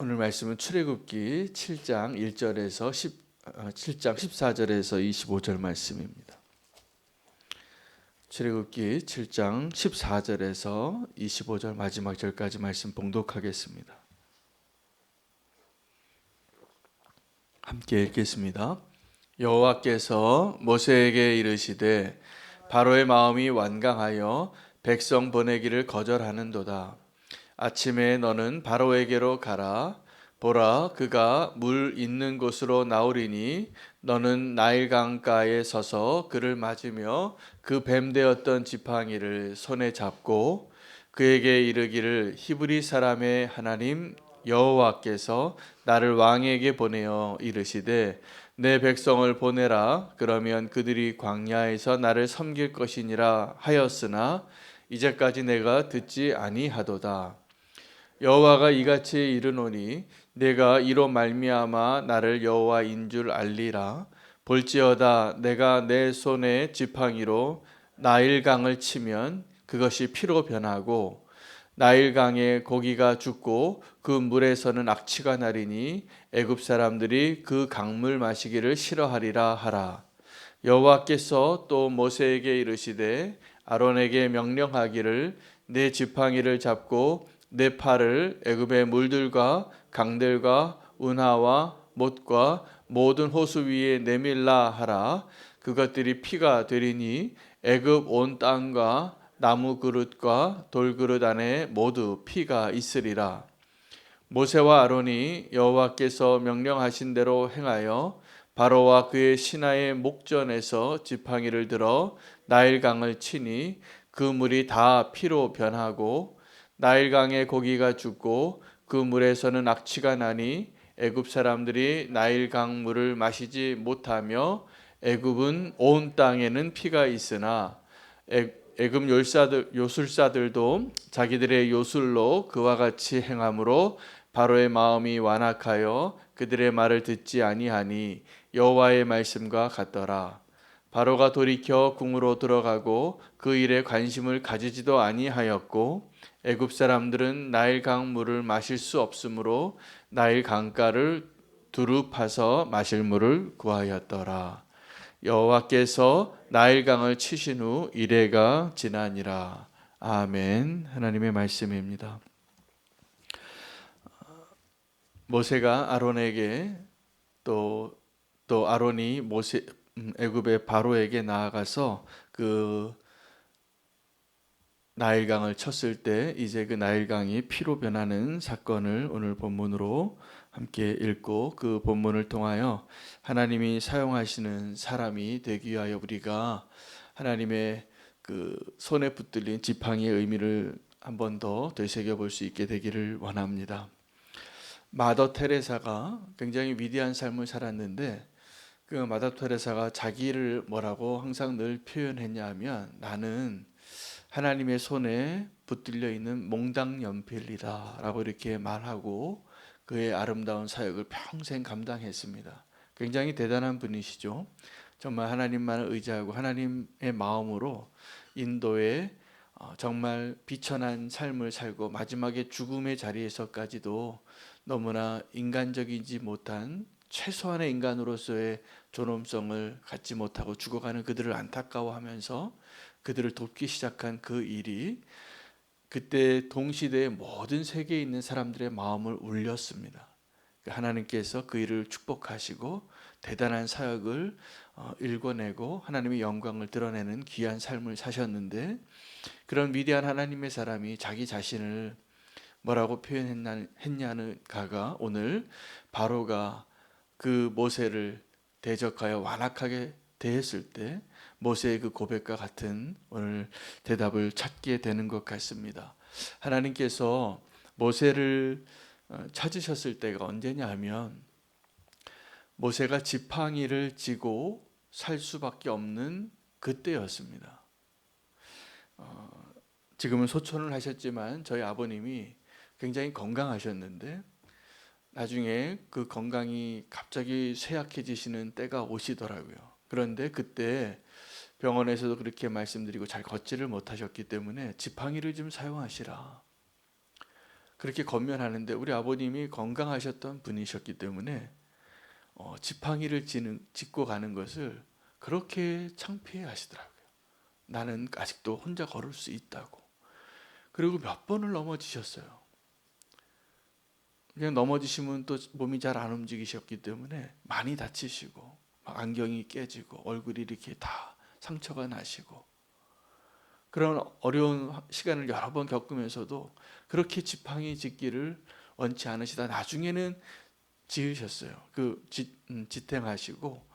오늘 말씀은 출애굽기 7장 1절에서 7장 14절에서 25절 말씀입니다. 출애굽기 7장 14절에서 25절 마지막 절까지 말씀 봉독하겠습니다. 함께 읽겠습니다. 여호와께서 모세에게 이르시되 바로의 마음이 완강하여 백성 보내기를 거절하는도다. 아침에 너는 바로에게로 가라. 보라, 그가 물 있는 곳으로 나오리니 너는 나일 강가에 서서 그를 맞으며 그 뱀되었던 지팡이를 손에 잡고 그에게 이르기를 히브리 사람의 하나님 여호와께서 나를 왕에게 보내어 이르시되 내 백성을 보내라. 그러면 그들이 광야에서 나를 섬길 것이니라 하였으나 이제까지 내가 듣지 아니하도다. 여호와가 이같이 이르노니 내가 이로 말미암아 나를 여호와인 줄 알리라. 볼지어다 내가 내 손에 지팡이로 나일강을 치면 그것이 피로 변하고 나일강에 고기가 죽고 그 물에서는 악취가 나리니 애굽 사람들이 그 강물 마시기를 싫어하리라 하라. 여호와께서 또 모세에게 이르시되 아론에게 명령하기를 내 지팡이를 잡고 내 팔을 애굽의 물들과 강들과 운하와 못과 모든 호수 위에 내밀라 하라. 그것들이 피가 되리니 애굽 온 땅과 나무 그릇과 돌그릇 안에 모두 피가 있으리라. 모세와 아론이 여호와께서 명령하신 대로 행하여 바로와 그의 신하의 목전에서 지팡이를 들어 나일강을 치니 그 물이 다 피로 변하고 나일강에 고기가 죽고 그 물에서는 악취가 나니 애굽 사람들이 나일강 물을 마시지 못하며 애굽은 온 땅에는 피가 있으나 애굽 요술사들도 자기들의 요술로 그와 같이 행함으로 바로의 마음이 완악하여 그들의 말을 듣지 아니하니 여호와의 말씀과 같더라. 바로가 돌이켜 궁으로 들어가고 그 일에 관심을 가지지도 아니하였고 애굽 사람들은 나일강 물을 마실 수 없으므로 나일 강가를 두루 파서 마실 물을 구하였더라. 여호와께서 나일강을 치신 후 이레가 지나니라. 아멘. 하나님의 말씀입니다. 모세가 아론에게 또 아론이 애굽의 바로에게 나아가서 그 나일강을 쳤을 때 이제 그 나일강이 피로 변하는 사건을 오늘 본문으로 함께 읽고 그 본문을 통하여 하나님이 사용하시는 사람이 되기 위하여 우리가 하나님의 그 손에 붙들린 지팡이의 의미를 한 번 더 되새겨 볼 수 있게 되기를 원합니다. 마더 테레사가 굉장히 위대한 삶을 살았는데 그 마더 테레사가 자기를 뭐라고 항상 늘 표현했냐 하면 나는 하나님의 손에 붙들려 있는 몽당 연필이다 라고 이렇게 말하고 그의 아름다운 사역을 평생 감당했습니다. 굉장히 대단한 분이시죠. 정말 하나님만을 의지하고 하나님의 마음으로 인도에 정말 비천한 삶을 살고 마지막에 죽음의 자리에서까지도 너무나 인간적이지 못한 최소한의 인간으로서의 존엄성을 갖지 못하고 죽어가는 그들을 안타까워하면서 그들을 돕기 시작한 그 일이 그때 동시대의 모든 세계에 있는 사람들의 마음을 울렸습니다. 하나님께서 그 일을 축복하시고 대단한 사역을 일궈내고 하나님의 영광을 드러내는 귀한 삶을 사셨는데 그런 위대한 하나님의 사람이 자기 자신을 뭐라고 표현했냐는가가 오늘 바로가 그 모세를 대적하여 완악하게 대했을 때 모세의 그 고백과 같은 오늘 대답을 찾게 되는 것 같습니다. 하나님께서 모세를 찾으셨을 때가 언제냐 하면 모세가 지팡이를 쥐고 살 수밖에 없는 그때였습니다. 지금은 소천을 하셨지만 저희 아버님이 굉장히 건강하셨는데 나중에 그 건강이 갑자기 쇠약해지시는 때가 오시더라고요. 그런데 그때 병원에서도 그렇게 말씀드리고 잘 걷지를 못하셨기 때문에 지팡이를 좀 사용하시라. 그렇게 건면하는데 우리 아버님이 건강하셨던 분이셨기 때문에 지팡이를 짚고 가는 것을 그렇게 창피해 하시더라고요. 나는 아직도 혼자 걸을 수 있다고. 그리고 몇 번을 넘어지셨어요. 그냥 넘어지시면 또 몸이 잘 안 움직이셨기 때문에 많이 다치시고 막 안경이 깨지고 얼굴이 이렇게 다 상처가 나시고 그런 어려운 시간을 여러 번 겪으면서도 그렇게 지팡이 짚기를 원치 않으시다 나중에는 지으셨어요. 지탱하시고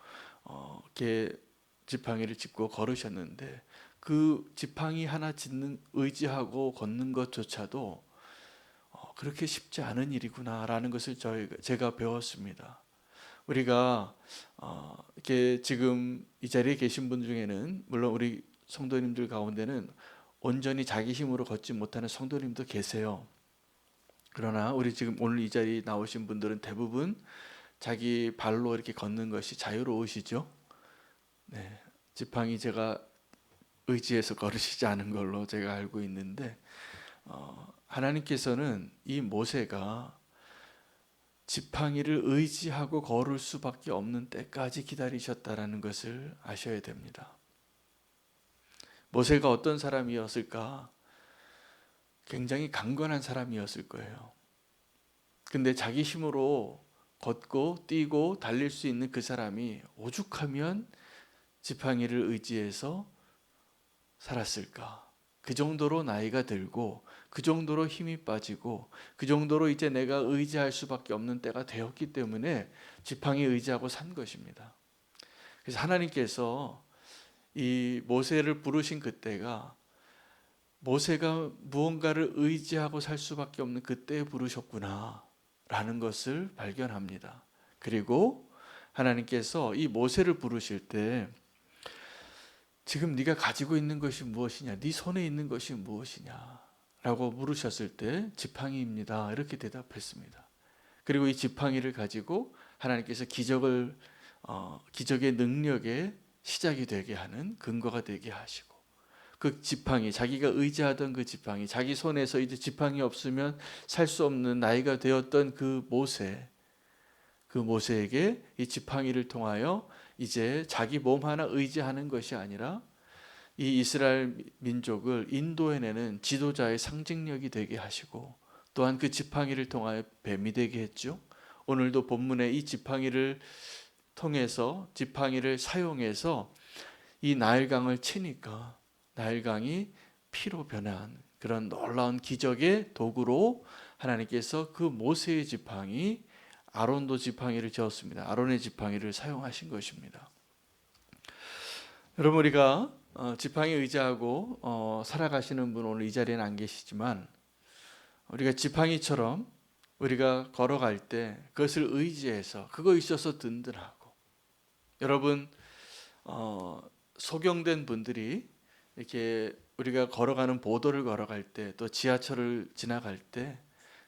이렇게 지팡이를 짚고 걸으셨는데 그 지팡이 하나 짚는 의지하고 걷는 것조차도 그렇게 쉽지 않은 일이구나라는 것을 제가 배웠습니다. 우리가 이렇게 지금 이 자리에 계신 분 중에는 물론 우리 성도님들 가운데는 온전히 자기 힘으로 걷지 못하는 성도님도 계세요. 그러나 우리 지금 오늘 이 자리에 나오신 분들은 대부분 자기 발로 이렇게 걷는 것이 자유로우시죠? 네, 지팡이 제가 의지해서 걸으시지 않은 걸로 제가 알고 있는데 하나님께서는 이 모세가 지팡이를 의지하고 걸을 수밖에 없는 때까지 기다리셨다라는 것을 아셔야 됩니다. 모세가 어떤 사람이었을까? 굉장히 강건한 사람이었을 거예요. 근데 자기 힘으로 걷고 뛰고 달릴 수 있는 그 사람이 오죽하면 지팡이를 의지해서 살았을까? 그 정도로 나이가 들고 그 정도로 힘이 빠지고 그 정도로 이제 내가 의지할 수밖에 없는 때가 되었기 때문에 지팡이 의지하고 산 것입니다. 그래서 하나님께서 이 모세를 부르신 그때가 모세가 무언가를 의지하고 살 수밖에 없는 그때에 부르셨구나 라는 것을 발견합니다. 그리고 하나님께서 이 모세를 부르실 때 지금 네가 가지고 있는 것이 무엇이냐? 네 손에 있는 것이 무엇이냐? 라고 물으셨을 때 지팡이입니다. 이렇게 대답했습니다. 그리고 이 지팡이를 가지고 하나님께서 기적의 능력의 시작이 되게 하는 근거가 되게 하시고 그 지팡이, 자기가 의지하던 그 지팡이, 자기 손에서 이제 지팡이 없으면 살 수 없는 나이가 되었던 그 모세에게 이 지팡이를 통하여 이제 자기 몸 하나 의지하는 것이 아니라 이 이스라엘 민족을 인도해내는 지도자의 상징력이 되게 하시고 또한 그 지팡이를 통하여 뱀이 되게 했죠. 오늘도 본문에 이 지팡이를 통해서 지팡이를 사용해서 이 나일강을 치니까 나일강이 피로 변한 그런 놀라운 기적의 도구로 하나님께서 그 모세의 지팡이 아론도 지팡이를 지었습니다. 아론의 지팡이를 사용하신 것입니다. 여러분 우리가 지팡이 의지하고 살아가시는 분 오늘 이 자리에는 안 계시지만 우리가 지팡이처럼 우리가 걸어갈 때 그것을 의지해서 그거 있어서 든든하고 여러분 소경된 분들이 이렇게 우리가 걸어가는 보도를 걸어갈 때 또 지하철을 지나갈 때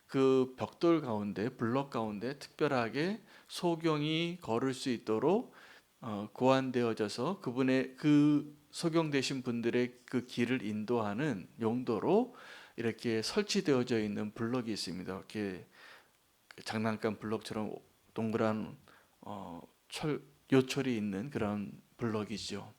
그 벽돌 가운데 블럭 가운데 특별하게 소경이 걸을 수 있도록 고안되어져서 그분의 그 소경되신 분들의 그 길을 인도하는 용도로 이렇게 설치되어져 있는 블럭이 있습니다. 이렇게 장난감 블럭처럼 동그란 요철이 있는 그런 블럭이죠.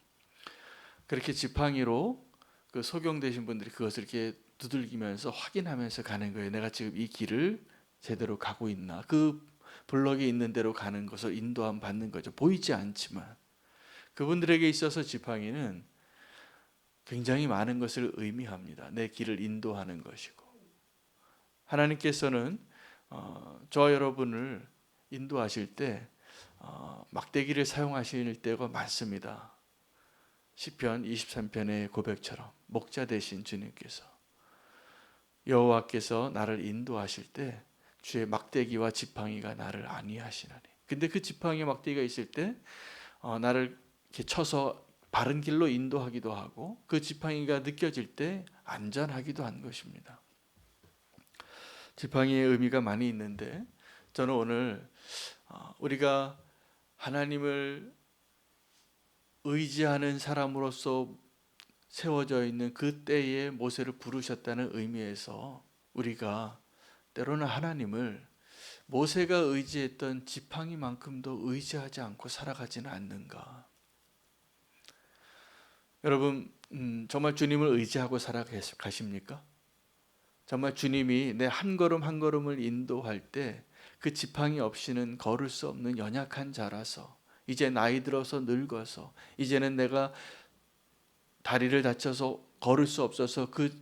그렇게 지팡이로 그 소경되신 분들이 그것을 이렇게 두들기면서 확인하면서 가는 거예요. 내가 지금 이 길을 제대로 가고 있나? 그 블럭이 있는 대로 가는 것을 인도함 받는 거죠. 보이지 않지만 그분들에게 있어서 지팡이는 굉장히 많은 것을 의미합니다. 내 길을 인도하는 것이고 하나님께서는 저와 여러분을 인도하실 때 막대기를 사용하실 때가 많습니다. 시편 23편의 고백처럼 목자 되신 주님께서 여호와께서 나를 인도하실 때 주의 막대기와 지팡이가 나를 안위하시나니. 근데 그 지팡이 막대기가 있을 때 나를 이렇게 쳐서 바른 길로 인도하기도 하고 그 지팡이가 느껴질 때 안전하기도 한 것입니다. 지팡이의 의미가 많이 있는데 저는 오늘 우리가 하나님을 의지하는 사람으로서 세워져 있는 그 때에 모세를 부르셨다는 의미에서 우리가 때로는 하나님을 모세가 의지했던 지팡이만큼도 의지하지 않고 살아가지는 않는가? 여러분, 정말 주님을 의지하고 살아가십니까? 정말 주님이 내 한 걸음 한 걸음을 인도할 때 그 지팡이 없이는 걸을 수 없는 연약한 자라서, 이제 나이 들어서 늙어서 이제는 내가 다리를 다쳐서 걸을 수 없어서 그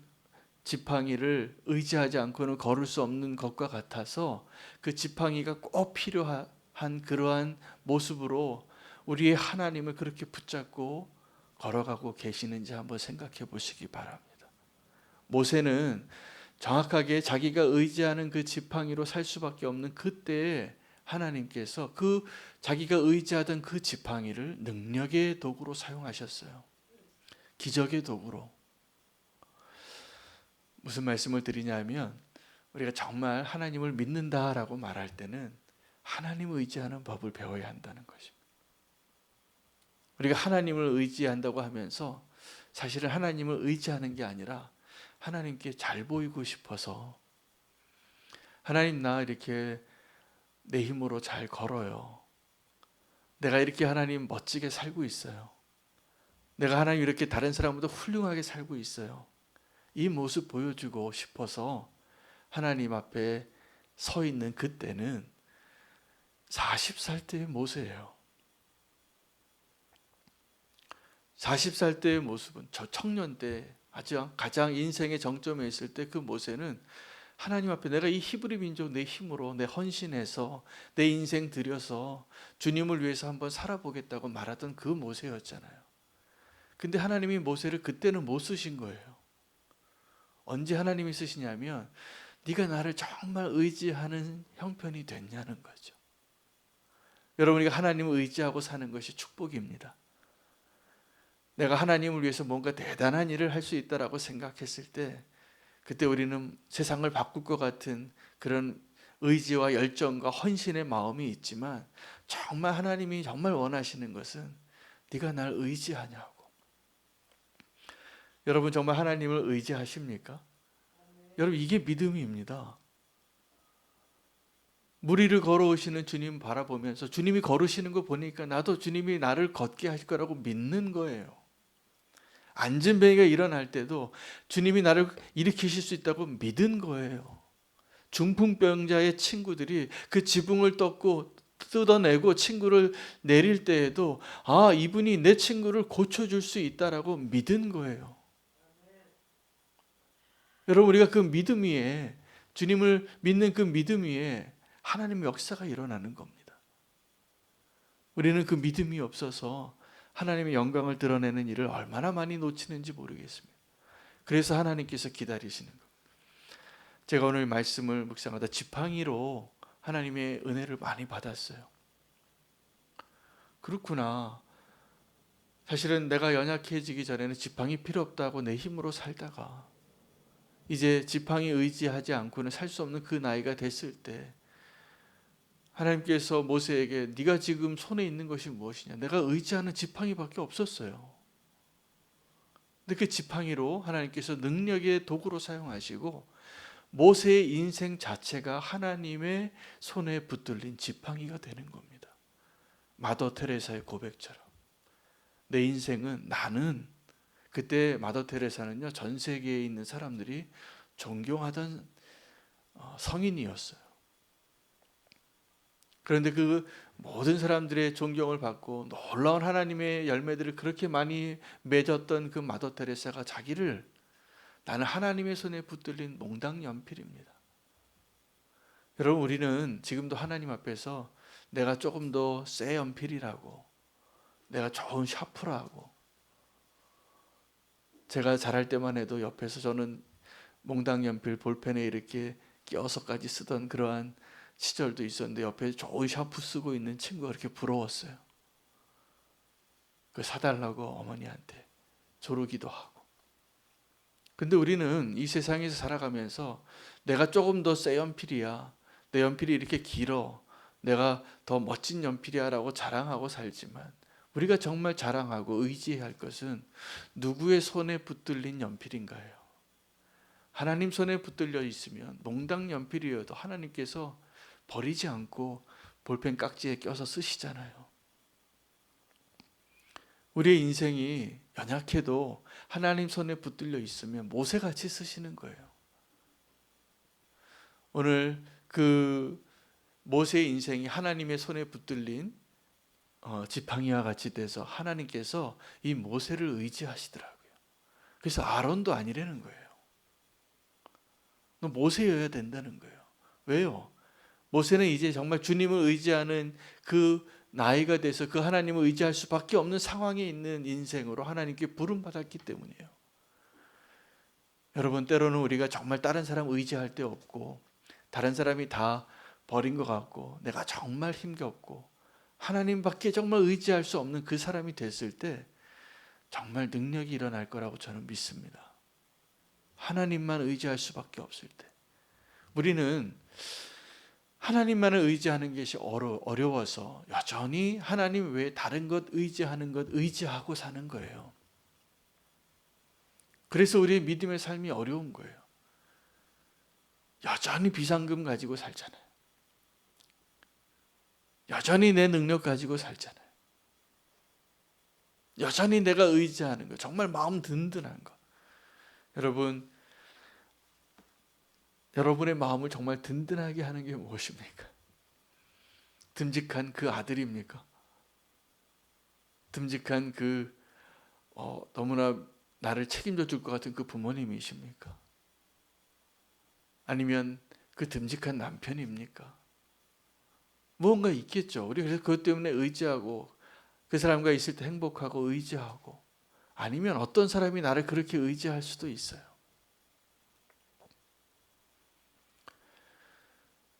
지팡이를 의지하지 않고는 걸을 수 없는 것과 같아서 그 지팡이가 꼭 필요한 그러한 모습으로 우리의 하나님을 그렇게 붙잡고 걸어가고 계시는지 한번 생각해 보시기 바랍니다. 모세는 정확하게 자기가 의지하는 그 지팡이로 살 수밖에 없는 그때에 하나님께서 그 자기가 의지하던 그 지팡이를 능력의 도구로 사용하셨어요. 기적의 도구로. 무슨 말씀을 드리냐면, 우리가 정말 하나님을 믿는다라고 말할 때는 하나님을 의지하는 법을 배워야 한다는 것입니다. 우리가 하나님을 의지한다고 하면서 사실은 하나님을 의지하는 게 아니라 하나님께 잘 보이고 싶어서, 하나님 나 이렇게 내 힘으로 잘 걸어요. 내가 이렇게 하나님 멋지게 살고 있어요. 내가 하나님 이렇게 다른 사람보다 훌륭하게 살고 있어요. 이 모습 보여주고 싶어서 하나님 앞에 서 있는 그때는 40살 때의 모세예요. 40살 때의 모습은 저 청년 때 가장 인생의 정점에 있을 때 그 모세는 하나님 앞에 내가 이 히브리 민족 내 힘으로 내 헌신해서 내 인생 들여서 주님을 위해서 한번 살아보겠다고 말하던 그 모세였잖아요. 근데 하나님이 모세를 그때는 못 쓰신 거예요. 언제 하나님이 쓰시냐면 네가 나를 정말 의지하는 형편이 됐냐는 거죠. 여러분, 우리가 하나님을 의지하고 사는 것이 축복입니다. 내가 하나님을 위해서 뭔가 대단한 일을 할 수 있다라고 생각했을 때, 그때 우리는 세상을 바꿀 것 같은 그런 의지와 열정과 헌신의 마음이 있지만, 정말 하나님이 정말 원하시는 것은 네가 날 의지하냐고. 여러분, 정말 하나님을 의지하십니까? 여러분, 이게 믿음입니다. 무리를 걸어오시는 주님 바라보면서 주님이 걸으시는 거 보니까 나도 주님이 나를 걷게 하실 거라고 믿는 거예요. 안전뱅이가 일어날 때도 주님이 나를 일으키실 수 있다고 믿은 거예요. 중풍병자의 친구들이 그 지붕을 뜯어내고 친구를 내릴 때에도 이분이 내 친구를 고쳐줄 수 있다라고 믿은 거예요. 여러분, 우리가 그 믿음 위에, 주님을 믿는 그 믿음 위에 하나님의 역사가 일어나는 겁니다. 우리는 그 믿음이 없어서 하나님의 영광을 드러내는 일을 얼마나 많이 놓치는지 모르겠습니다. 그래서 하나님께서 기다리시는 겁니다. 제가 오늘 말씀을 묵상하다 지팡이로 하나님의 은혜를 많이 받았어요. 그렇구나. 사실은 내가 연약해지기 전에는 지팡이 필요 없다고 내 힘으로 살다가 이제 지팡이 의지하지 않고는 살 수 없는 그 나이가 됐을 때 하나님께서 모세에게 네가 지금 손에 있는 것이 무엇이냐? 내가 의지하는 지팡이밖에 없었어요. 근데 그 지팡이로 하나님께서 능력의 도구로 사용하시고 모세의 인생 자체가 하나님의 손에 붙들린 지팡이가 되는 겁니다. 마더 테레사의 고백처럼 내 인생은, 나는, 그때 마더 테레사는요 전 세계에 있는 사람들이 존경하던 성인이었어요. 그런데 그 모든 사람들의 존경을 받고 놀라운 하나님의 열매들을 그렇게 많이 맺었던 그 마더 테레사가 자기를, 나는 하나님의 손에 붙들린 몽당 연필입니다. 여러분, 우리는 지금도 하나님 앞에서 내가 조금 더 새 연필이라고, 내가 좋은 샤프라고, 제가 자랄 때만 해도 옆에서 저는 몽당 연필 볼펜에 이렇게 끼워서까지 쓰던 그러한 시절도 있었는데 옆에 좋은 샤프 쓰고 있는 친구가 그렇게 부러웠어요. 그 사달라고 어머니한테 조르기도 하고. 근데 우리는 이 세상에서 살아가면서 내가 조금 더 새 연필이야, 내 연필이 이렇게 길어, 내가 더 멋진 연필이야 라고 자랑하고 살지만, 우리가 정말 자랑하고 의지해야 할 것은 누구의 손에 붙들린 연필인가요? 하나님 손에 붙들려 있으면 농당 연필이어도 하나님께서 버리지 않고 볼펜 깍지에 껴서 쓰시잖아요. 우리의 인생이 연약해도 하나님 손에 붙들려 있으면 모세같이 쓰시는 거예요. 오늘 그 모세의 인생이 하나님의 손에 붙들린 지팡이와 같이 돼서 하나님께서 이 모세를 의지하시더라고요. 그래서 아론도 아니라는 거예요. 너 모세여야 된다는 거예요. 왜요? 모세는 이제 정말 주님을 의지하는 그 나이가 돼서 그 하나님을 의지할 수밖에 없는 상황에 있는 인생으로 하나님께 부름받았기 때문이에요. 여러분, 때로는 우리가 정말 다른 사람 의지할 데 없고 다른 사람이 다 버린 것 같고 내가 정말 힘겹고 하나님밖에 정말 의지할 수 없는 그 사람이 됐을 때 정말 능력이 일어날 거라고 저는 믿습니다. 하나님만 의지할 수밖에 없을 때 우리는 하나님만을 의지하는 것이 어려워서 여전히 하나님 외에 다른 것 의지하는 것 의지하고 사는 거예요. 그래서 우리의 믿음의 삶이 어려운 거예요. 여전히 비상금 가지고 살잖아요. 여전히 내 능력 가지고 살잖아요. 여전히 내가 의지하는 것, 정말 마음 든든한 것. 여러분의 마음을 정말 든든하게 하는 게 무엇입니까? 듬직한 그 아들입니까? 듬직한 그 너무나 나를 책임져 줄 것 같은 그 부모님이십니까? 아니면 그 듬직한 남편입니까? 무언가 있겠죠. 우리 그래서 그것 때문에 의지하고 그 사람과 있을 때 행복하고 의지하고 아니면 어떤 사람이 나를 그렇게 의지할 수도 있어요.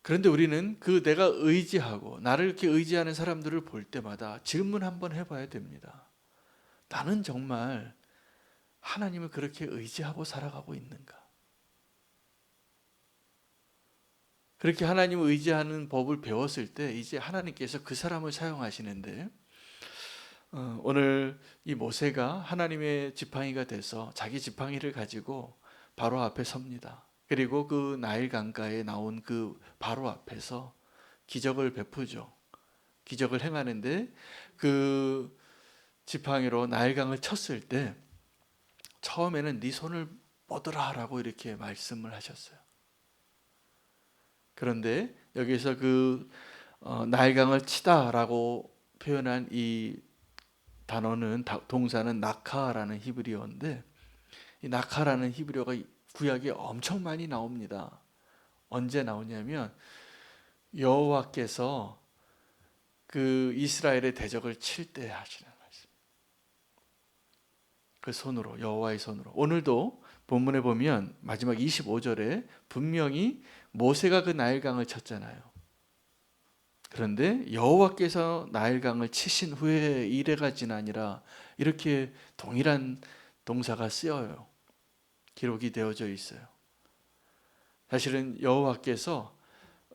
그런데 우리는 그 내가 의지하고 나를 이렇게 의지하는 사람들을 볼 때마다 질문 한번 해봐야 됩니다. 나는 정말 하나님을 그렇게 의지하고 살아가고 있는가? 그렇게 하나님을 의지하는 법을 배웠을 때 이제 하나님께서 그 사람을 사용하시는데 오늘 이 모세가 하나님의 지팡이가 돼서 자기 지팡이를 가지고 바로 앞에 섭니다. 그리고 그 나일 강가에 나온 그 바로 앞에서 기적을 베푸죠. 기적을 행하는데 그 지팡이로 나일강을 쳤을 때 처음에는 네 손을 뻗으라라고 이렇게 말씀을 하셨어요. 그런데 여기서 그 나일강을 치다라고 표현한 이 단어는 동사는 나카라는 히브리어인데 이 나카라는 히브리어가 구약에 엄청 많이 나옵니다. 언제 나오냐면 여호와께서 그 이스라엘의 대적을 칠 때 하시는 말씀. 그 손으로 여호와의 손으로. 오늘도 본문에 보면 마지막 25절에 분명히 모세가 그 나일강을 쳤잖아요. 그런데 여호와께서 나일강을 치신 후에 이래가 지나니라 이렇게 동일한 동사가 쓰여요. 기록이 되어져 있어요. 사실은 여호와께서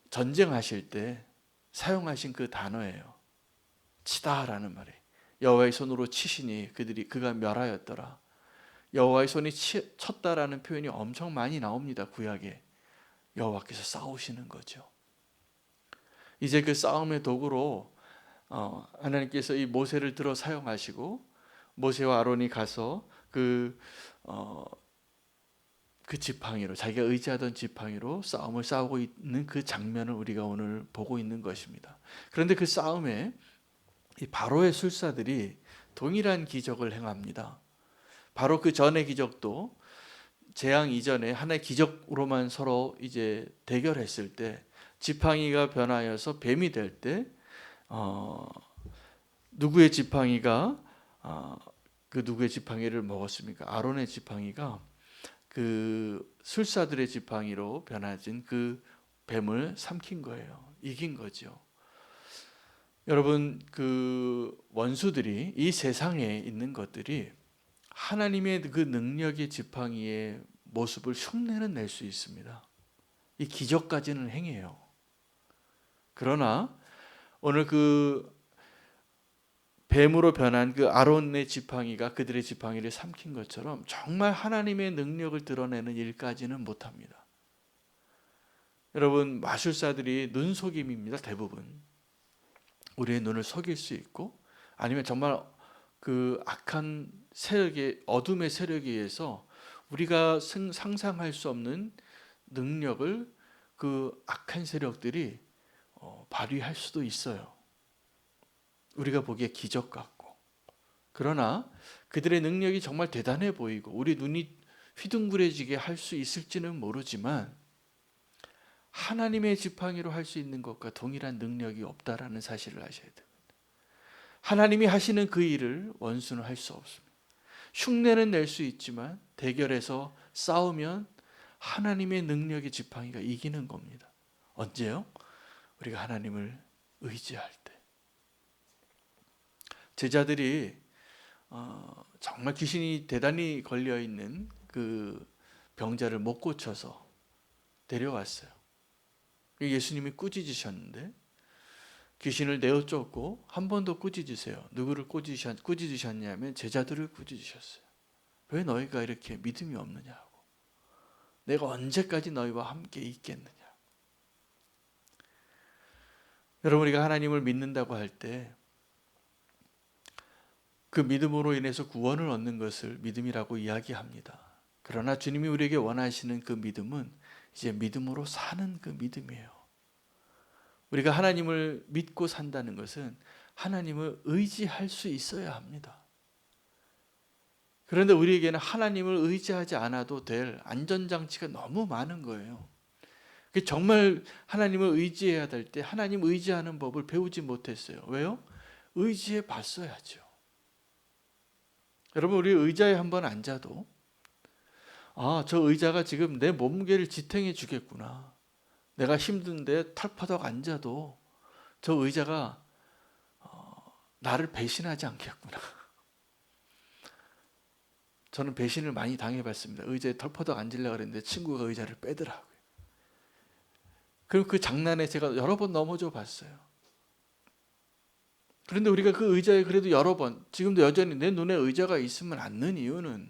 전쟁하실 때 사용하신 그 단어예요. 치다라는 말이. 여호와의 손으로 치시니 그가 멸하였더라. 여호와의 손이 쳤다라는 표현이 엄청 많이 나옵니다. 구약에. 여호와께서 싸우시는 거죠. 이제 그 싸움의 도구로 하나님께서 이 모세를 들어 사용하시고 모세와 아론이 가서 그 지팡이로 자기가 의지하던 지팡이로 싸움을 싸우고 있는 그 장면을 우리가 오늘 보고 있는 것입니다. 그런데 그 싸움에 이 바로의 술사들이 동일한 기적을 행합니다. 바로 그 전의 기적도 재앙 이전에 하나의 기적으로만 서로 이제 대결했을 때 지팡이가 변하여서 뱀이 될 때 누구의 지팡이가 그 누구의 지팡이를 먹었습니까? 아론의 지팡이가 그 술사들의 지팡이로 변화진 그 뱀을 삼킨 거예요. 이긴 거죠. 여러분, 그 원수들이 이 세상에 있는 것들이 하나님의 그 능력의 지팡이의 모습을 흉내는 낼 수 있습니다. 이 기적까지는 행해요. 그러나 오늘 그 뱀으로 변한 그 아론의 지팡이가 그들의 지팡이를 삼킨 것처럼 정말 하나님의 능력을 드러내는 일까지는 못합니다. 여러분, 마술사들이 눈속임입니다. 대부분 우리의 눈을 속일 수 있고, 아니면 정말 그 악한 세력의, 어둠의 세력에 의해서 우리가 상상할 수 없는 능력을 그 악한 세력들이 발휘할 수도 있어요. 우리가 보기에 기적 같고. 그러나 그들의 능력이 정말 대단해 보이고 우리 눈이 휘둥그레지게 할 수 있을지는 모르지만, 하나님의 지팡이로 할 수 있는 것과 동일한 능력이 없다라는 사실을 아셔야 됩니다. 하나님이 하시는 그 일을 원수는 할 수 없습니다. 흉내는 낼 수 있지만 대결에서 싸우면 하나님의 능력의 지팡이가 이기는 겁니다. 언제요? 우리가 하나님을 의지할 때. 제자들이 정말 귀신이 대단히 걸려있는 그 병자를 못 고쳐서 데려왔어요. 예수님이 꾸짖으셨는데, 귀신을 내어 쫓고 한 번 더 꾸짖으세요. 누구를 꾸짖으셨냐면 제자들을 꾸짖으셨어요. 왜 너희가 이렇게 믿음이 없느냐고. 내가 언제까지 너희와 함께 있겠느냐. 여러분, 우리가 하나님을 믿는다고 할 때 그 믿음으로 인해서 구원을 얻는 것을 믿음이라고 이야기합니다. 그러나 주님이 우리에게 원하시는 그 믿음은 이제 믿음으로 사는 그 믿음이에요. 우리가 하나님을 믿고 산다는 것은 하나님을 의지할 수 있어야 합니다. 그런데 우리에게는 하나님을 의지하지 않아도 될 안전장치가 너무 많은 거예요. 정말 하나님을 의지해야 될 때 하나님 의지하는 법을 배우지 못했어요. 왜요? 의지해 봤어야죠. 여러분, 우리 의자에 한번 앉아도 저 의자가 지금 내 몸무게를 지탱해 주겠구나. 내가 힘든데 털퍼덕 앉아도 저 의자가 나를 배신하지 않겠구나. 저는 배신을 많이 당해봤습니다. 의자에 털퍼덕 앉으려고 그랬는데 친구가 의자를 빼더라고요. 그리고 그 장난에 제가 여러 번 넘어져 봤어요. 그런데 우리가 그 의자에 그래도 여러 번, 지금도 여전히 내 눈에 의자가 있으면 앉는 이유는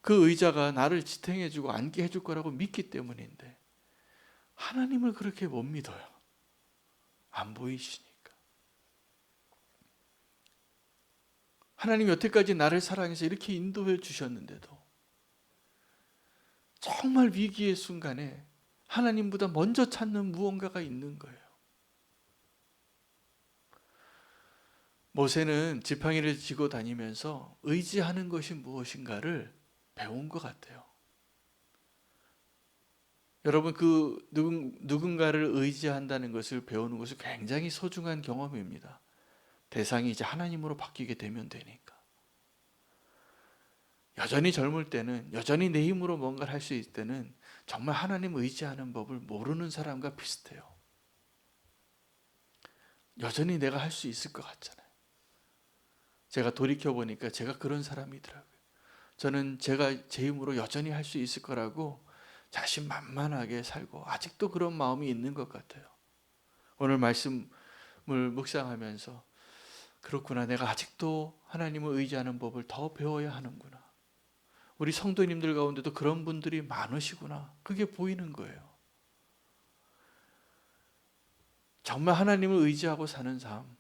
그 의자가 나를 지탱해주고 앉게 해줄 거라고 믿기 때문인데, 하나님을 그렇게 못 믿어요. 안 보이시니까. 하나님이 여태까지 나를 사랑해서 이렇게 인도해 주셨는데도 정말 위기의 순간에 하나님보다 먼저 찾는 무언가가 있는 거예요. 모세는 지팡이를 쥐고 다니면서 의지하는 것이 무엇인가를 배운 것 같아요. 여러분, 그 누군가를 의지한다는 것을 배우는 것은 굉장히 소중한 경험입니다. 대상이 이제 하나님으로 바뀌게 되면 되니까. 여전히 젊을 때는, 여전히 내 힘으로 뭔가를 할 수 있을 때는 정말 하나님 의지하는 법을 모르는 사람과 비슷해요. 여전히 내가 할 수 있을 것 같잖아요. 제가 돌이켜보니까 제가 그런 사람이더라고요. 저는 제가 제 힘으로 여전히 할 수 있을 거라고 자신만만하게 살고 아직도 그런 마음이 있는 것 같아요. 오늘 말씀을 묵상하면서 그렇구나, 내가 아직도 하나님을 의지하는 법을 더 배워야 하는구나. 우리 성도님들 가운데도 그런 분들이 많으시구나. 그게 보이는 거예요. 정말 하나님을 의지하고 사는 삶,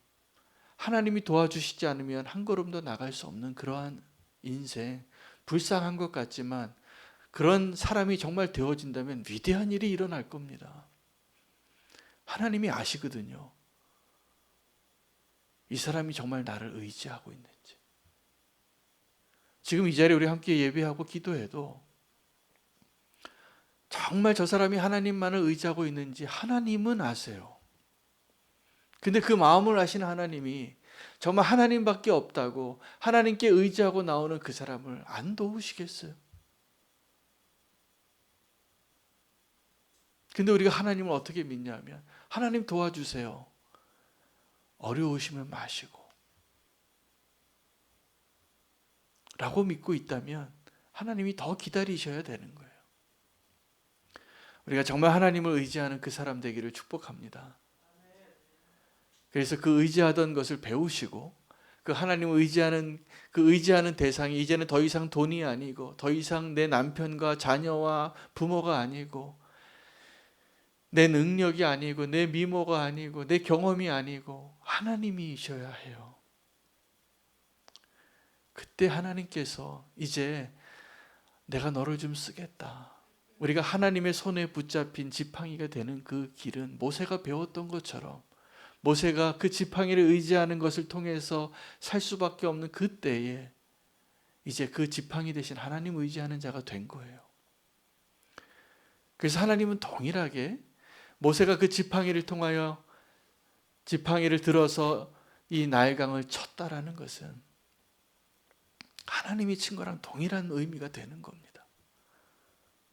하나님이 도와주시지 않으면 한 걸음도 나갈 수 없는 그러한 인생, 불쌍한 것 같지만 그런 사람이 정말 되어진다면 위대한 일이 일어날 겁니다. 하나님이 아시거든요. 이 사람이 정말 나를 의지하고 있는지. 지금 이 자리에 우리 함께 예배하고 기도해도 정말 저 사람이 하나님만을 의지하고 있는지 하나님은 아세요. 근데 그 마음을 아시는 하나님이 정말 하나님밖에 없다고 하나님께 의지하고 나오는 그 사람을 안 도우시겠어요? 근데 우리가 하나님을 어떻게 믿냐면, 하나님 도와주세요. 어려우시면 마시고 라고 믿고 있다면 하나님이 더 기다리셔야 되는 거예요. 우리가 정말 하나님을 의지하는 그 사람 되기를 축복합니다. 그래서 그 의지하던 것을 배우시고 그 하나님을 의지하는 대상이 이제는 더 이상 돈이 아니고 더 이상 내 남편과 자녀와 부모가 아니고 내 능력이 아니고 내 미모가 아니고 내 경험이 아니고 하나님이셔야 해요. 그때 하나님께서 이제 내가 너를 좀 쓰겠다. 우리가 하나님의 손에 붙잡힌 지팡이가 되는 그 길은 모세가 배웠던 것처럼 모세가 그 지팡이를 의지하는 것을 통해서 살 수밖에 없는 그때에 이제 그 지팡이 대신 하나님 의지하는 자가 된 거예요. 그래서 하나님은 동일하게 모세가 그 지팡이를 통하여 지팡이를 들어서 이 나일강을 쳤다라는 것은 하나님이 친 거랑 동일한 의미가 되는 겁니다.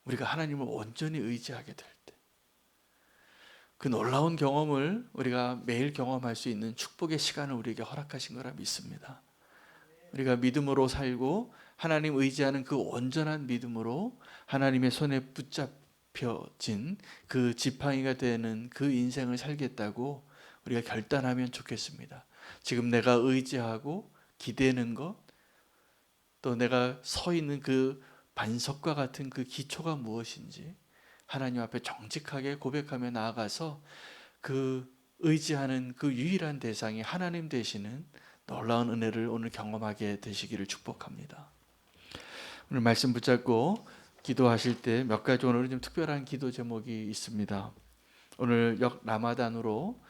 우리가 하나님을 온전히 의지하게 될 때 그 놀라운 경험을 우리가 매일 경험할 수 있는 축복의 시간을 우리에게 허락하신 거라 믿습니다. 우리가 믿음으로 살고 하나님 의지하는 그 온전한 믿음으로 하나님의 손에 붙잡혀진 그 지팡이가 되는 그 인생을 살겠다고 우리가 결단하면 좋겠습니다. 지금 내가 의지하고 기대는 것, 또 내가 서 있는 그 반석과 같은 그 기초가 무엇인지 하나님 앞에 정직하게 고백하며 나아가서 그 의지하는 그 유일한 대상이 하나님 되시는 놀라운 은혜를 오늘 경험하게 되시기를 축복합니다. 오늘 말씀 붙잡고 기도하실 때 몇 가지 오늘은 좀 특별한 기도 제목이 있습니다. 오늘 역 라마단으로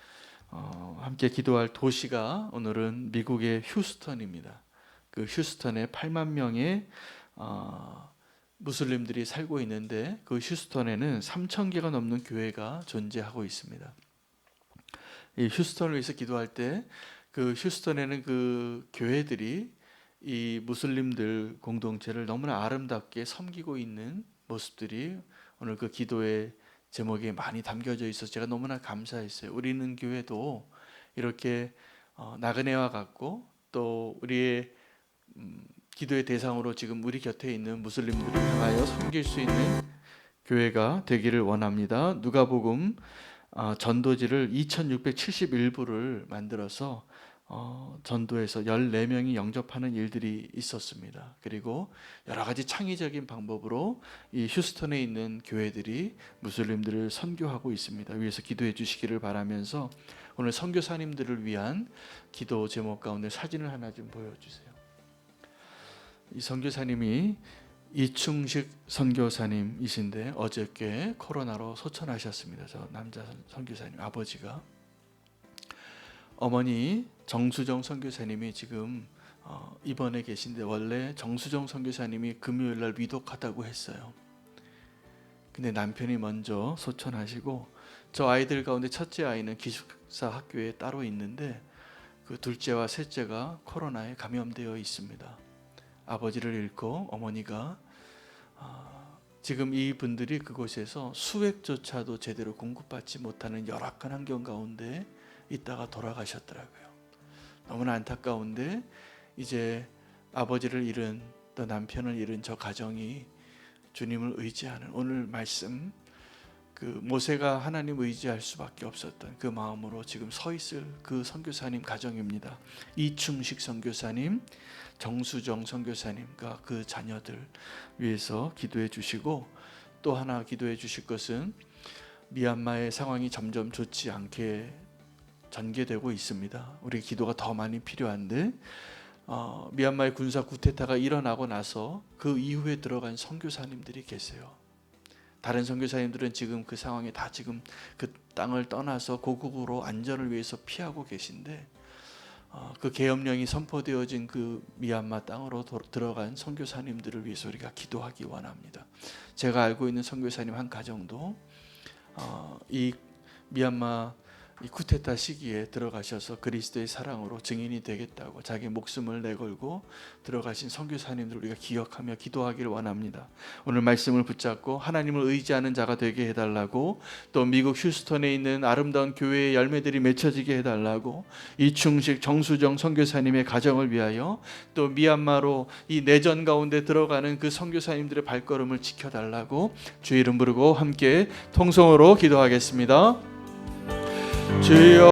함께 기도할 도시가 오늘은 미국의 휴스턴입니다. 그 휴스턴에 8만 명의 무슬림들이 살고 있는데 그 휴스턴에는 3,000개가 넘는 교회가 존재하고 있습니다. 이 휴스턴을 위해서 기도할 때 그 휴스턴에는 그 교회들이 이 무슬림들 공동체를 너무나 아름답게 섬기고 있는 모습들이 오늘 그 기도의 제목에 많이 담겨져 있어서 제가 너무나 감사했어요. 우리는 교회도 이렇게 나그네와 같고 또 우리의 기도의 대상으로 지금 우리 곁에 있는 무슬림들을 향하여 섬길 수 있는 교회가 되기를 원합니다. 누가복음 전도지를 2671부를 만들어서 전도에서 14명이 영접하는 일들이 있었습니다. 그리고 여러 가지 창의적인 방법으로 이 휴스턴에 있는 교회들이 무슬림들을 선교하고 있습니다. 위에서 기도해 주시기를 바라면서 오늘 선교사님들을 위한 기도 제목 가운데 사진을 하나 좀 보여주세요. 이 선교사님이 이충식 선교사님이신데 어저께 코로나로 소천하셨습니다. 저 남자 선교사님 아버지가. 어머니 정수정 선교사님이 지금 입원해 계신데 원래 정수정 선교사님이 금요일날 위독하다고 했어요. 근데 남편이 먼저 소천하시고 저 아이들 가운데 첫째 아이는 기숙사 학교에 따로 있는데 그 둘째와 셋째가 코로나에 감염되어 있습니다. 아버지를 잃고 어머니가 지금 이 분들이 그곳에서 수액조차도 제대로 공급받지 못하는 열악한 환경 가운데 있다가 돌아가셨더라고요. 너무나 안타까운데 이제 아버지를 잃은 또 남편을 잃은 저 가정이 주님을 의지하는 오늘 말씀 그 모세가 하나님 의지할 수밖에 없었던 그 마음으로 지금 서 있을 그 선교사님 가정입니다. 이충식 선교사님, 정수정 선교사님과 그 자녀들 위해서 기도해 주시고 또 하나 기도해 주실 것은 미얀마의 상황이 점점 좋지 않게 전개되고 있습니다. 우리 기도가 더 많이 필요한데 미얀마의 군사 쿠데타가 일어나고 나서 그 이후에 들어간 선교사님들이 계세요. 다른 선교사님들은 지금 그 상황에 다 지금 그 땅을 떠나서 고국으로 안전을 위해서 피하고 계신데 그 계엄령이 선포되어진 그 미얀마 땅으로 들어간 선교사님들을 위해서 우리가 기도하기 원합니다. 제가 알고 있는 선교사님 한 가정도 이 미얀마 이 쿠데타 시기에 들어가셔서 그리스도의 사랑으로 증인이 되겠다고 자기 목숨을 내걸고 들어가신 선교사님들 우리가 기억하며 기도하기를 원합니다. 오늘 말씀을 붙잡고 하나님을 의지하는 자가 되게 해달라고 또 미국 휴스턴에 있는 아름다운 교회의 열매들이 맺혀지게 해달라고 이충식 정수정 선교사님의 가정을 위하여 또 미얀마로 이 내전 가운데 들어가는 그 선교사님들의 발걸음을 지켜달라고 주의 이름 부르고 함께 통성으로 기도하겠습니다. 주여